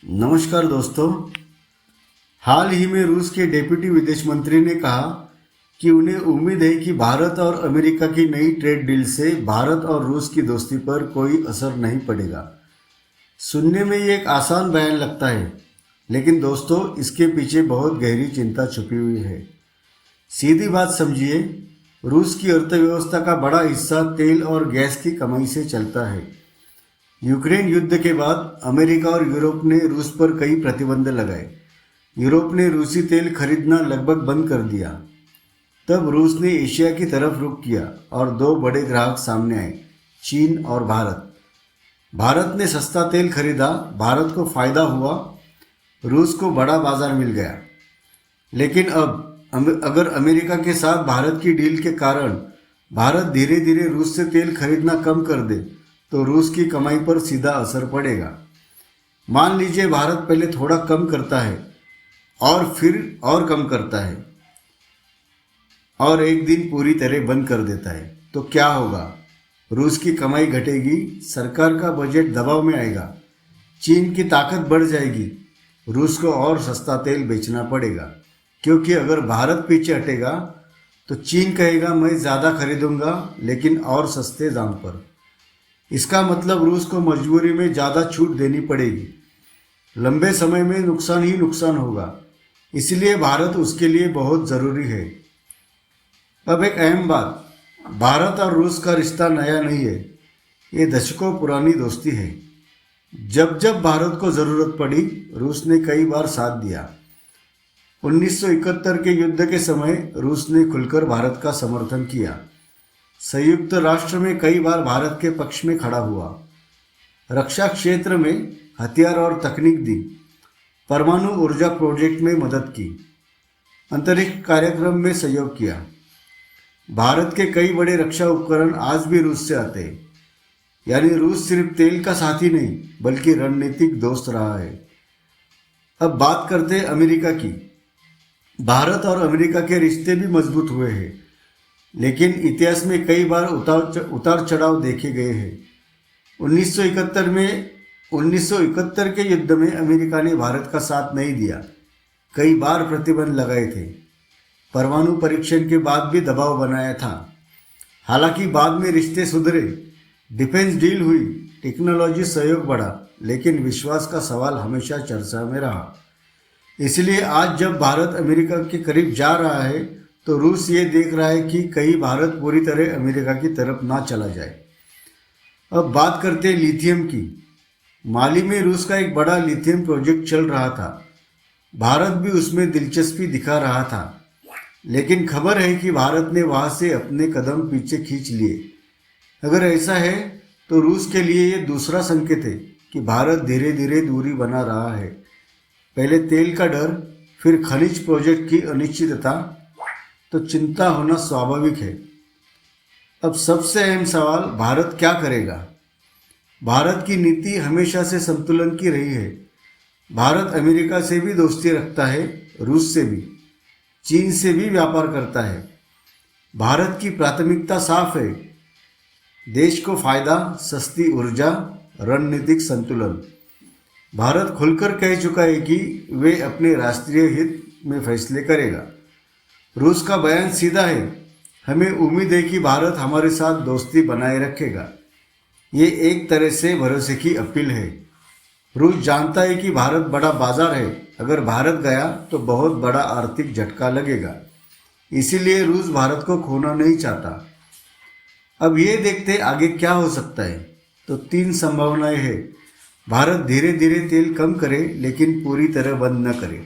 नमस्कार दोस्तों। हाल ही में रूस के डेप्यूटी विदेश मंत्री ने कहा कि उन्हें उम्मीद है कि भारत और अमेरिका की नई ट्रेड डील से भारत और रूस की दोस्ती पर कोई असर नहीं पड़ेगा। सुनने में ये एक आसान बयान लगता है, लेकिन दोस्तों इसके पीछे बहुत गहरी चिंता छुपी हुई है। सीधी बात समझिए, रूस की अर्थव्यवस्था का बड़ा हिस्सा तेल और गैस की कमाई से चलता है। यूक्रेन युद्ध के बाद अमेरिका और यूरोप ने रूस पर कई प्रतिबंध लगाए। यूरोप ने रूसी तेल खरीदना लगभग बंद कर दिया। तब रूस ने एशिया की तरफ रुख किया और दो बड़े ग्राहक सामने आए, चीन और भारत। भारत ने सस्ता तेल खरीदा, भारत को फायदा हुआ, रूस को बड़ा बाजार मिल गया। लेकिन अब अगर अमेरिका के साथ भारत की डील के कारण भारत धीरे धीरे रूस से तेल खरीदना कम कर दे तो रूस की कमाई पर सीधा असर पड़ेगा। मान लीजिए भारत पहले थोड़ा कम करता है और फिर और कम करता है और एक दिन पूरी तरह बंद कर देता है, तो क्या होगा? रूस की कमाई घटेगी, सरकार का बजट दबाव में आएगा, चीन की ताकत बढ़ जाएगी, रूस को और सस्ता तेल बेचना पड़ेगा। क्योंकि अगर भारत पीछे हटेगा तो चीन कहेगा मैं ज़्यादा खरीदूंगा लेकिन और सस्ते दाम पर। इसका मतलब रूस को मजबूरी में ज़्यादा छूट देनी पड़ेगी। लंबे समय में नुकसान ही नुकसान होगा, इसलिए भारत उसके लिए बहुत ज़रूरी है। अब एक अहम बात, भारत और रूस का रिश्ता नया नहीं है, ये दशकों पुरानी दोस्ती है। जब जब भारत को ज़रूरत पड़ी, रूस ने कई बार साथ दिया। 1971 के युद्ध के समय रूस ने खुलकर भारत का समर्थन किया। संयुक्त राष्ट्र में कई बार भारत के पक्ष में खड़ा हुआ। रक्षा क्षेत्र में हथियार और तकनीक दी, परमाणु ऊर्जा प्रोजेक्ट में मदद की, अंतरिक्ष कार्यक्रम में सहयोग किया। भारत के कई बड़े रक्षा उपकरण आज भी रूस से आते हैं। यानी रूस सिर्फ तेल का साथी नहीं बल्कि रणनीतिक दोस्त रहा है। अब बात करते हैं अमेरिका की। भारत और अमेरिका के रिश्ते भी मजबूत हुए हैं, लेकिन इतिहास में कई बार उतार चढ़ाव देखे गए हैं। 1971 के युद्ध में अमेरिका ने भारत का साथ नहीं दिया, कई बार प्रतिबंध लगाए थे, परमाणु परीक्षण के बाद भी दबाव बनाया था। हालांकि बाद में रिश्ते सुधरे, डिफेंस डील हुई, टेक्नोलॉजी सहयोग बढ़ा, लेकिन विश्वास का सवाल हमेशा चर्चा में रहा। इसलिए आज जब भारत अमेरिका के करीब जा रहा है तो रूस ये देख रहा है कि कहीं भारत पूरी तरह अमेरिका की तरफ ना चला जाए। अब बात करते हैं लिथियम की। माली में रूस का एक बड़ा लिथियम प्रोजेक्ट चल रहा था। भारत भी उसमें दिलचस्पी दिखा रहा था, लेकिन खबर है कि भारत ने वहाँ से अपने कदम पीछे खींच लिए। अगर ऐसा है तो रूस के लिए ये दूसरा संकेत है कि भारत धीरे धीरे दूरी बना रहा है। पहले तेल का डर, फिर खनिज प्रोजेक्ट की अनिश्चितता, तो चिंता होना स्वाभाविक है। अब सबसे अहम सवाल, भारत क्या करेगा? भारत की नीति हमेशा से संतुलन की रही है। भारत अमेरिका से भी दोस्ती रखता है, रूस से भी, चीन से भी व्यापार करता है। भारत की प्राथमिकता साफ है, देश को फायदा, सस्ती ऊर्जा, रणनीतिक संतुलन। भारत खुलकर कह चुका है कि वे अपने राष्ट्रीय हित में फैसले करेगा। रूस का बयान सीधा है, हमें उम्मीद है कि भारत हमारे साथ दोस्ती बनाए रखेगा। ये एक तरह से भरोसे की अपील है। रूस जानता है कि भारत बड़ा बाजार है, अगर भारत गया तो बहुत बड़ा आर्थिक झटका लगेगा। इसीलिए रूस भारत को खोना नहीं चाहता। अब ये देखते आगे क्या हो सकता है। तो 3 संभावनाएं हैं। भारत धीरे धीरे तेल कम करे लेकिन पूरी तरह बंद न करे।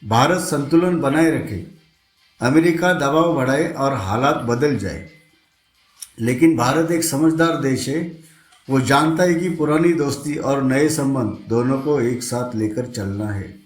भारत संतुलन बनाए रखे, अमेरिका दबाव बढ़ाए और हालात बदल जाए। लेकिन भारत एक समझदार देश है, वो जानता है कि पुरानी दोस्ती और नए संबंध दोनों को एक साथ लेकर चलना है।